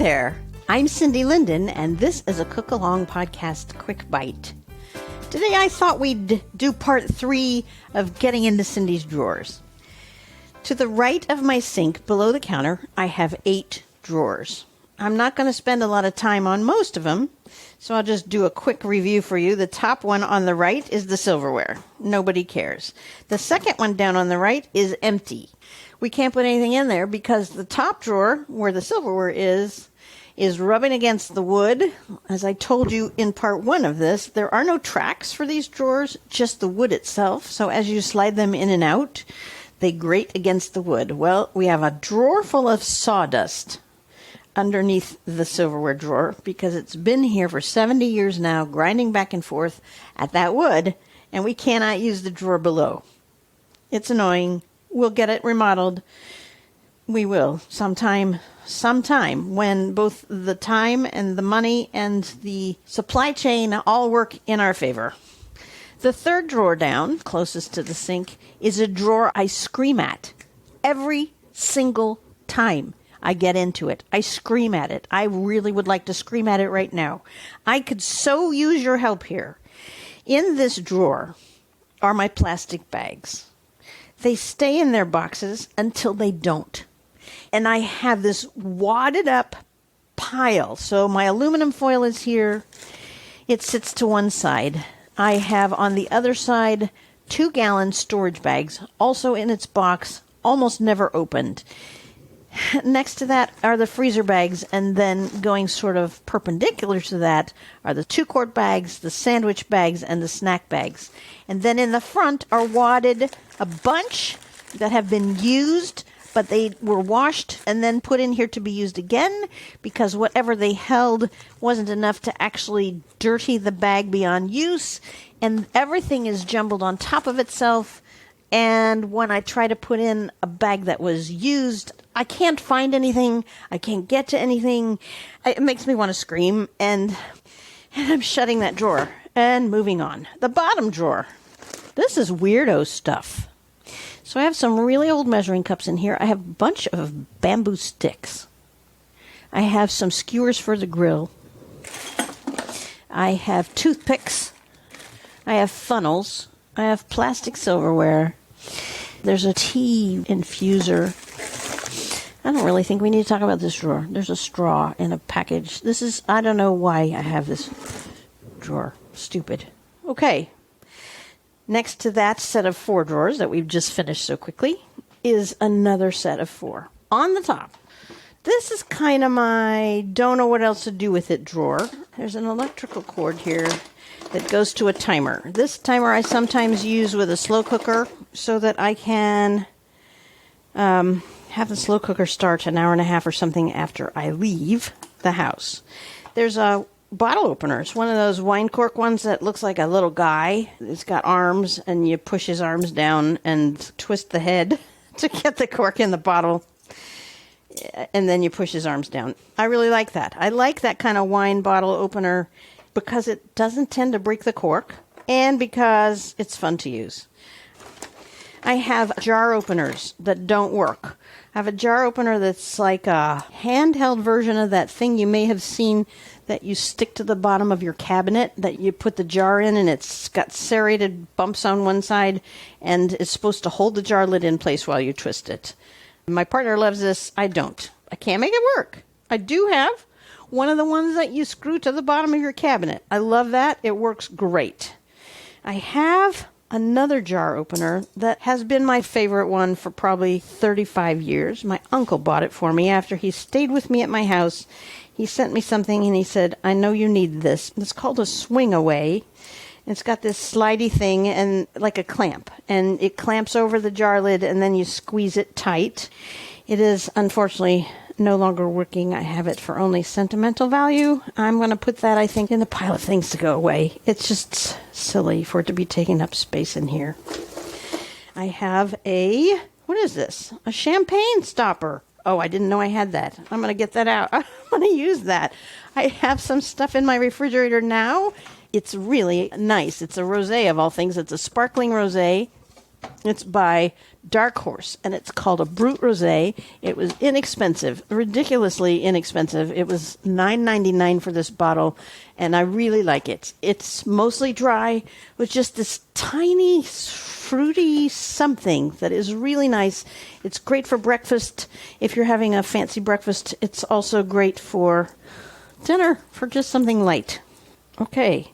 there. I'm Cindy Linden, and this is a Cookalong podcast quick bite. Today I thought we'd do part 3 of getting into Cindy's drawers. To the right of my sink below the counter, I have 8 drawers. I'm not going to spend a lot of time on most of them, so I'll just do a quick review for you. The top one on the right is the silverware. Nobody cares. The second one down on the right is empty. We can't put anything in there because the top drawer, where the silverware is rubbing against the wood. As I told you in part 1 of this, there are no tracks for these drawers, just the wood itself. So as you slide them in and out, they grate against the wood. Well, we have a drawer full of sawdust underneath the silverware drawer because it's been here for 70 years now, grinding back and forth at that wood, and we cannot use the drawer below. It's annoying. We'll get it remodeled. We will sometime when both the time and the money and the supply chain all work in our favor. The third drawer down, closest to the sink, is a drawer I scream at every single time I get into it. I scream at it. I really would like to scream at it right now. I could so use your help here. In this drawer are my plastic bags. They stay in their boxes until they don't. And I have this wadded up pile. So my aluminum foil is here. It sits to one side. I have on the other side 2-gallon storage bags, also in its box, almost never opened. Next to that are the freezer bags, and then going sort of perpendicular to that are the 2-quart bags, the sandwich bags, and the snack bags. And then in the front are wadded a bunch that have been used, but they were washed and then put in here to be used again because whatever they held wasn't enough to actually dirty the bag beyond use, and everything is jumbled on top of itself. And when I try to put in a bag that was used, I can't find anything. I can't get to anything. It makes me want to scream, and I'm shutting that drawer and moving on. The bottom drawer. This is weirdo stuff. So I have some really old measuring cups in here. I have a bunch of bamboo sticks. I have some skewers for the grill. I have toothpicks. I have funnels. I have plastic silverware. There's a tea infuser. I don't really think we need to talk about this drawer. There's a straw in a package. I don't know why I have this drawer. Stupid. Okay. Next to that set of 4 drawers that we've just finished so quickly is another set of 4. On the top, this is kind of my don't know what else to do with it drawer. There's an electrical cord here that goes to a timer. This timer I sometimes use with a slow cooker so that I can have the slow cooker start an hour and a half or something after I leave the house. There's a bottle opener. It's one of those wine cork ones that looks like a little guy. It's got arms, and you push his arms down and twist the head to get the cork in the bottle, and then you push his arms down. I really like that. I like that kind of wine bottle opener because it doesn't tend to break the cork and because it's fun to use. I have jar openers that don't work. I have a jar opener that's like a handheld version of that thing you may have seen that you stick to the bottom of your cabinet, that you put the jar in, and it's got serrated bumps on one side, and it's supposed to hold the jar lid in place while you twist it. My partner loves this. I don't. I can't make it work. I do have one of the ones that you screw to the bottom of your cabinet. I love that. It works great. I have another jar opener that has been my favorite one for probably 35 years. My uncle bought it for me after he stayed with me at my house. He sent me something and he said, I know you need this. It's called a swing away. It's got this slidey thing and like a clamp, and it clamps over the jar lid and then you squeeze it tight. It is unfortunately no longer working. I have it for only sentimental value. I'm going to put that, I think, in the pile of things to go away. It's just silly for it to be taking up space in here. I have what is this? A champagne stopper. Oh, I didn't know I had that. I'm going to get that out. I'm going to use that. I have some stuff in my refrigerator now. It's really nice. It's a rosé of all things. It's a sparkling rosé. It's by Dark Horse, and it's called a Brut Rosé. It was inexpensive, ridiculously inexpensive. It was $9.99 for this bottle, and I really like it. It's mostly dry with just this tiny, fruity something that is really nice. It's great for breakfast. If you're having a fancy breakfast, it's also great for dinner, for just something light. Okay.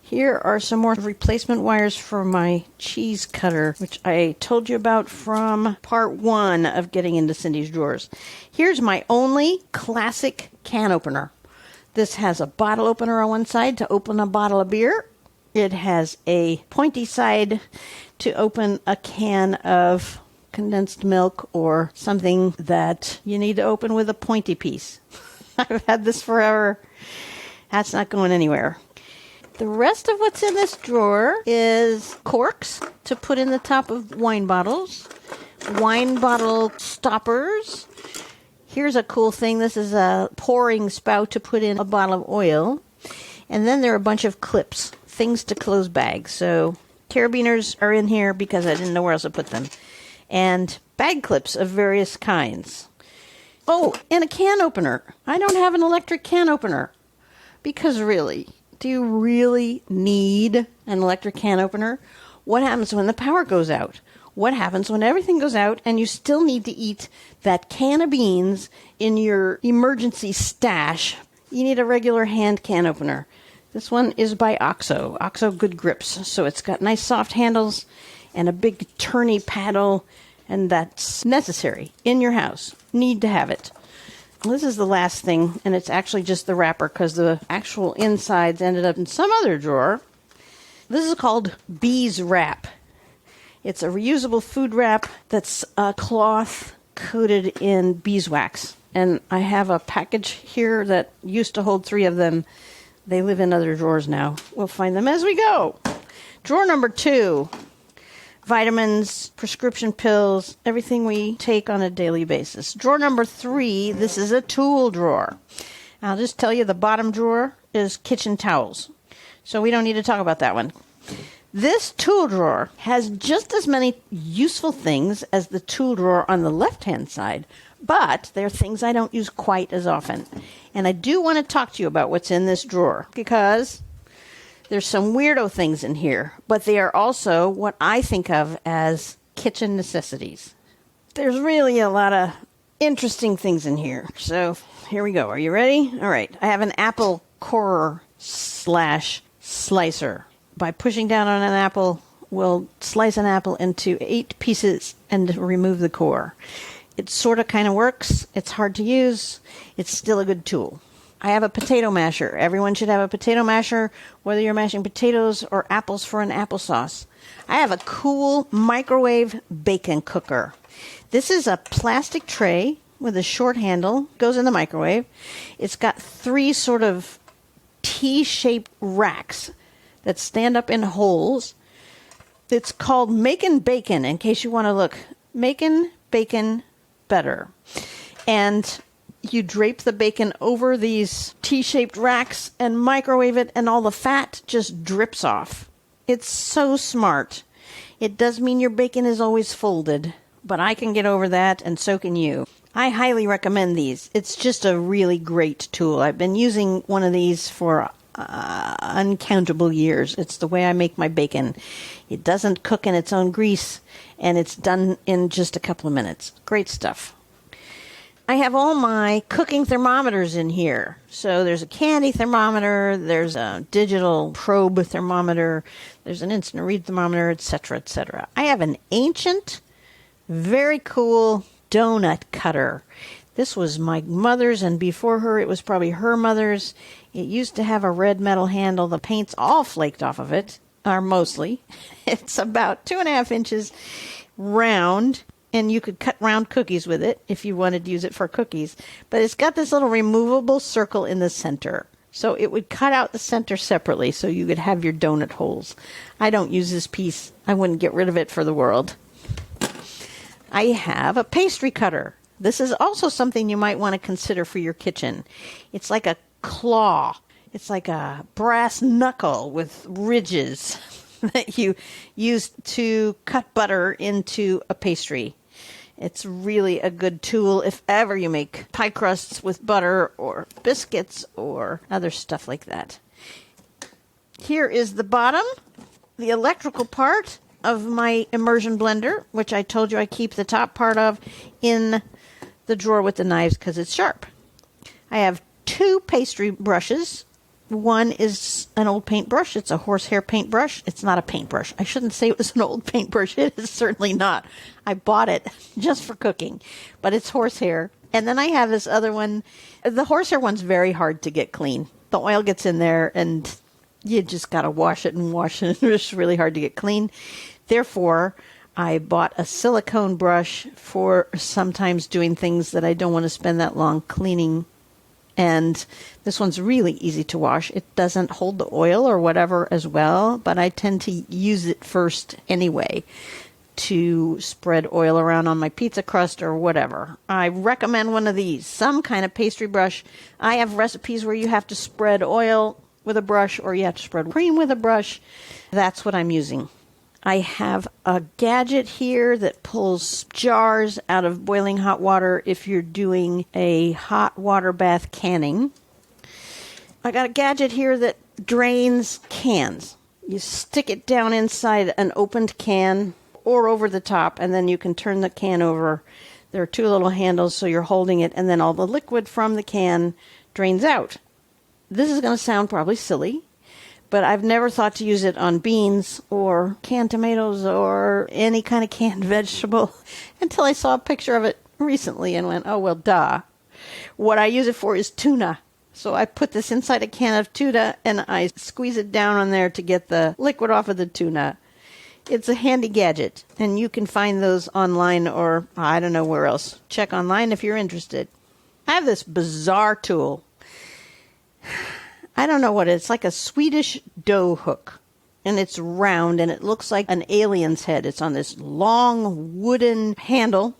Here are some more replacement wires for my cheese cutter, which I told you about from part 1 of getting into Cindy's drawers. Here's my only classic can opener. This has a bottle opener on one side to open a bottle of beer. It has a pointy side to open a can of condensed milk or something that you need to open with a pointy piece. I've had this forever. That's not going anywhere. The rest of what's in this drawer is corks to put in the top of wine bottles, wine bottle stoppers. Here's a cool thing. This is a pouring spout to put in a bottle of oil. And then there are a bunch of clips, things to close bags. So carabiners are in here because I didn't know where else to put them. And bag clips of various kinds. Oh, and a can opener. I don't have an electric can opener because really... Do you really need an electric can opener? What happens when the power goes out? What happens when everything goes out and you still need to eat that can of beans in your emergency stash? You need a regular hand can opener. This one is by OXO. OXO Good Grips. So it's got nice soft handles and a big turny paddle, and that's necessary in your house. Need to have it. This is the last thing, and it's actually just the wrapper because the actual insides ended up in some other drawer. This is called Bees Wrap. It's a reusable food wrap that's a cloth coated in beeswax. And I have a package here that used to hold 3 of them. They live in other drawers now. We'll find them as we go. Drawer number 2. Vitamins, prescription pills, everything we take on a daily basis. Drawer number 3, this is a tool drawer. I'll just tell you the bottom drawer is kitchen towels. So we don't need to talk about that one. This tool drawer has just as many useful things as the tool drawer on the left-hand side, but they're things I don't use quite as often. And I do want to talk to you about what's in this drawer because... there's some weirdo things in here, but they are also what I think of as kitchen necessities. There's really a lot of interesting things in here. So here we go. Are you ready? All right. I have an apple corer / slicer. By pushing down on an apple, we'll slice an apple into 8 pieces and remove the core. It sort of kind of works. It's hard to use. It's still a good tool. I have a potato masher. Everyone should have a potato masher, whether you're mashing potatoes or apples for an applesauce. I have a cool microwave bacon cooker. This is a plastic tray with a short handle. Goes in the microwave. It's got 3 sort of T-shaped racks that stand up in holes. It's called Makin' Bacon, in case you want to look. Makin' Bacon Better. And... you drape the bacon over these T-shaped racks and microwave it, and all the fat just drips off. It's so smart. It does mean your bacon is always folded, but I can get over that, and so can you. I highly recommend these. It's just a really great tool. I've been using one of these for uncountable years. It's the way I make my bacon. It doesn't cook in its own grease, and it's done in just a couple of minutes. Great stuff. I have all my cooking thermometers in here. So there's a candy thermometer, there's a digital probe thermometer, there's an instant read thermometer, etc., etc. I have an ancient, very cool donut cutter. This was my mother's, and before her, it was probably her mother's. It used to have a red metal handle. The paint's all flaked off of it, or mostly. It's about 2.5 inches round. And you could cut round cookies with it if you wanted to use it for cookies. But it's got this little removable circle in the center. So it would cut out the center separately so you could have your donut holes. I don't use this piece. I wouldn't get rid of it for the world. I have a pastry cutter. This is also something you might want to consider for your kitchen. It's like a claw. It's like a brass knuckle with ridges. that you use to cut butter into a pastry. It's really a good tool if ever you make pie crusts with butter or biscuits or other stuff like that. Here is the bottom, the electrical part of my immersion blender, which I told you I keep the top part of in the drawer with the knives because it's sharp. I have 2 pastry brushes. One is an old paintbrush. It's a horsehair paintbrush. It's not a paintbrush. I shouldn't say it was an old paintbrush. It is certainly not. I bought it just for cooking, but it's horsehair. And then I have this other one. The horsehair one's very hard to get clean. The oil gets in there and you just got to wash it and wash it. It's really hard to get clean. Therefore, I bought a silicone brush for sometimes doing things that I don't want to spend that long cleaning. And this one's really easy to wash. It doesn't hold the oil or whatever as well, but I tend to use it first anyway to spread oil around on my pizza crust or whatever. I recommend one of these, some kind of pastry brush. I have recipes where you have to spread oil with a brush or you have to spread cream with a brush. That's what I'm using. I have a gadget here that pulls jars out of boiling hot water if you're doing a hot water bath canning. I got a gadget here that drains cans. You stick it down inside an opened can or over the top, and then you can turn the can over. There are 2 little handles, so you're holding it, and then all the liquid from the can drains out. This is going to sound probably silly, but I've never thought to use it on beans or canned tomatoes or any kind of canned vegetable until I saw a picture of it recently and went, oh, well, duh. What I use it for is tuna. So I put this inside a can of tuna and I squeeze it down on there to get the liquid off of the tuna. It's a handy gadget, and you can find those online or I don't know where else. Check online if you're interested. I have this bizarre tool. I don't know what it is. It's like a Swedish dough hook, and it's round, and it looks like an alien's head. It's on this long wooden handle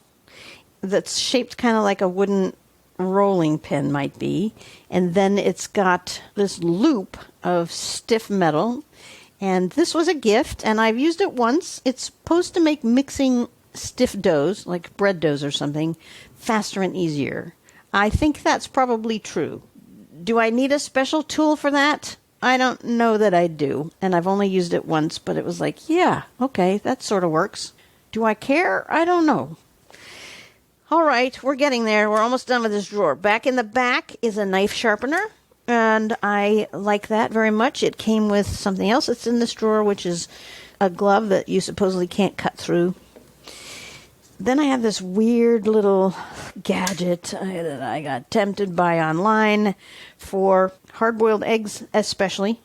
that's shaped kind of like a wooden rolling pin might be, and then it's got this loop of stiff metal, and this was a gift, and I've used it once. It's supposed to make mixing stiff doughs, like bread doughs or something, faster and easier. I think that's probably true. Do I need a special tool for that? I don't know that I do. And I've only used it once, but it was like, yeah, okay, that sort of works. Do I care? I don't know. All right, we're getting there. We're almost done with this drawer. Back in the back is a knife sharpener, and I like that very much. It came with something else that's in this drawer, which is a glove that you supposedly can't cut through. Then I have this weird little gadget that I got tempted by online for hard-boiled eggs especially,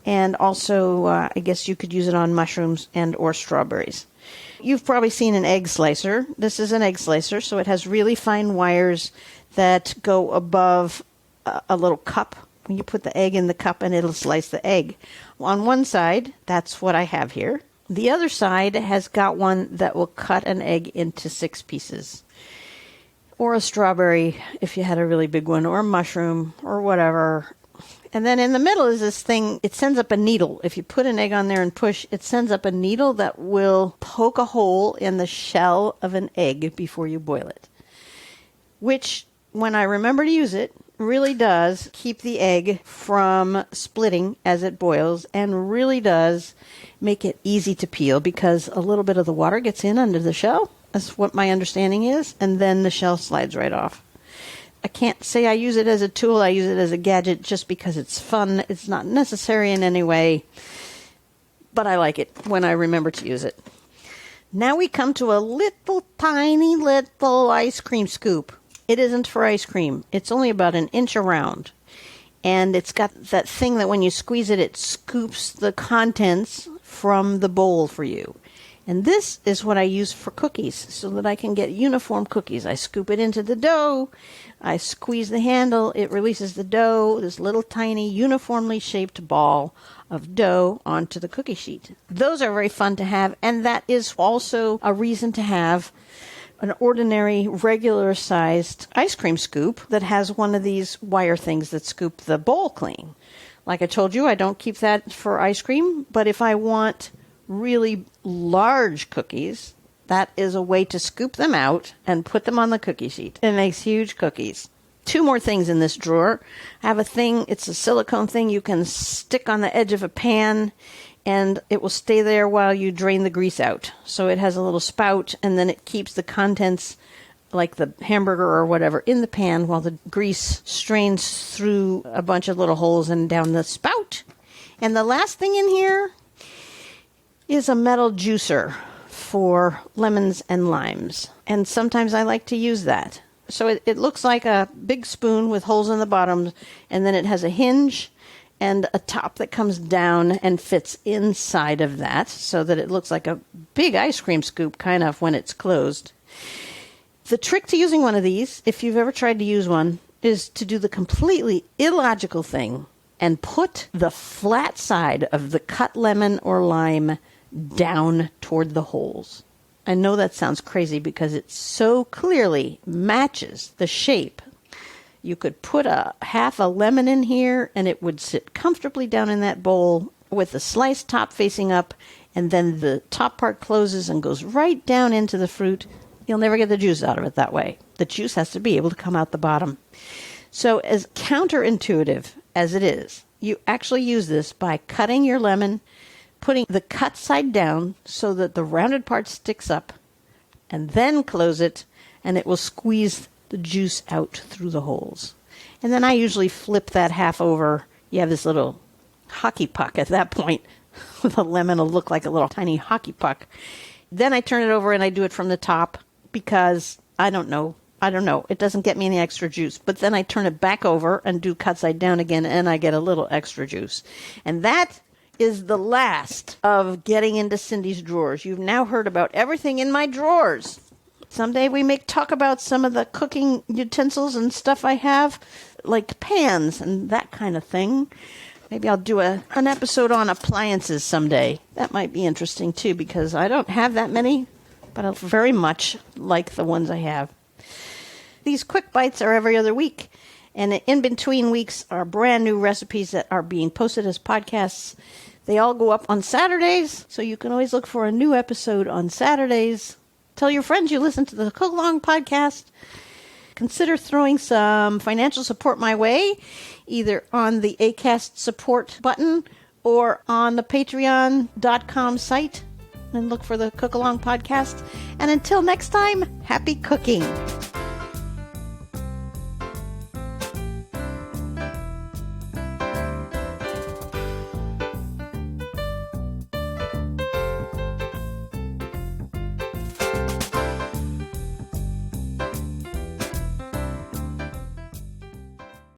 and also I guess you could use it on mushrooms and or strawberries. You've probably seen an egg slicer. This is an egg slicer, so it has really fine wires that go above a little cup. When you put the egg in the cup and it'll slice the egg. On one side, that's what I have here. The other side has got one that will cut an egg into 6 pieces. Or a strawberry if you had a really big one, or a mushroom, or whatever. And then in the middle is this thing, it sends up a needle. If you put an egg on there and push, it sends up a needle that will poke a hole in the shell of an egg before you boil it. Which, when I remember to use it, really does keep the egg from splitting as it boils, and really does make it easy to peel because a little bit of the water gets in under the shell. That's what my understanding is, and then the shell slides right off. I can't say I use it as a tool. I use it as a gadget just because it's fun. It's not necessary in any way, but I like it when I remember to use it. Now we come to a little tiny little ice cream scoop. It isn't for ice cream. It's only about an inch around. And it's got that thing that when you squeeze it, it scoops the contents from the bowl for you. And this is what I use for cookies so that I can get uniform cookies. I scoop it into the dough. I squeeze the handle. It releases the dough, this little tiny uniformly shaped ball of dough onto the cookie sheet. Those are very fun to have. And that is also a reason to have an ordinary, regular-sized ice cream scoop that has one of these wire things that scoop the bowl clean. Like I told you, I don't keep that for ice cream, but if I want really large cookies, that is a way to scoop them out and put them on the cookie sheet. It makes huge cookies. 2 more things in this drawer. I have a thing, it's a silicone thing you can stick on the edge of a pan, and it will stay there while you drain the grease out. So it has a little spout, and then it keeps the contents, like the hamburger or whatever, in the pan while the grease strains through a bunch of little holes and down the spout. And the last thing in here is a metal juicer for lemons and limes. And sometimes I like to use that. So it looks like a big spoon with holes in the bottom, and then it has a hinge and a top that comes down and fits inside of that so that it looks like a big ice cream scoop kind of when it's closed. The trick to using one of these, if you've ever tried to use one, is to do the completely illogical thing and put the flat side of the cut lemon or lime down toward the holes. I know that sounds crazy because it so clearly matches the shape. You could put half a lemon in here and it would sit comfortably down in that bowl with the sliced top facing up, and then the top part closes and goes right down into the fruit. You'll never get the juice out of it that way. The juice has to be able to come out the bottom. So as counterintuitive as it is, you actually use this by cutting your lemon, putting the cut side down so that the rounded part sticks up, and then close it, and it will squeeze the juice out through the holes. And then I usually flip that half over. You have this little hockey puck at that point. The lemon will look like a little tiny hockey puck. Then I turn it over and I do it from the top because I don't know. It doesn't get me any extra juice. But then I turn it back over and do cut side down again, and I get a little extra juice. And that is the last of getting into Cindy's drawers. You've now heard about everything in my drawers. Someday we may talk about some of the cooking utensils and stuff I have, like pans and that kind of thing. Maybe I'll do an episode on appliances someday. That might be interesting too, because I don't have that many, but I very much like the ones I have. These quick bites are every other week, and in between weeks are brand new recipes that are being posted as podcasts. They all go up on Saturdays, so you can always look for a new episode on Saturdays. Tell your friends you listen to the Cookalong podcast. Consider throwing some financial support my way, either on the Acast support button or on the patreon.com site, and look for the Cookalong podcast. And until next time, happy cooking.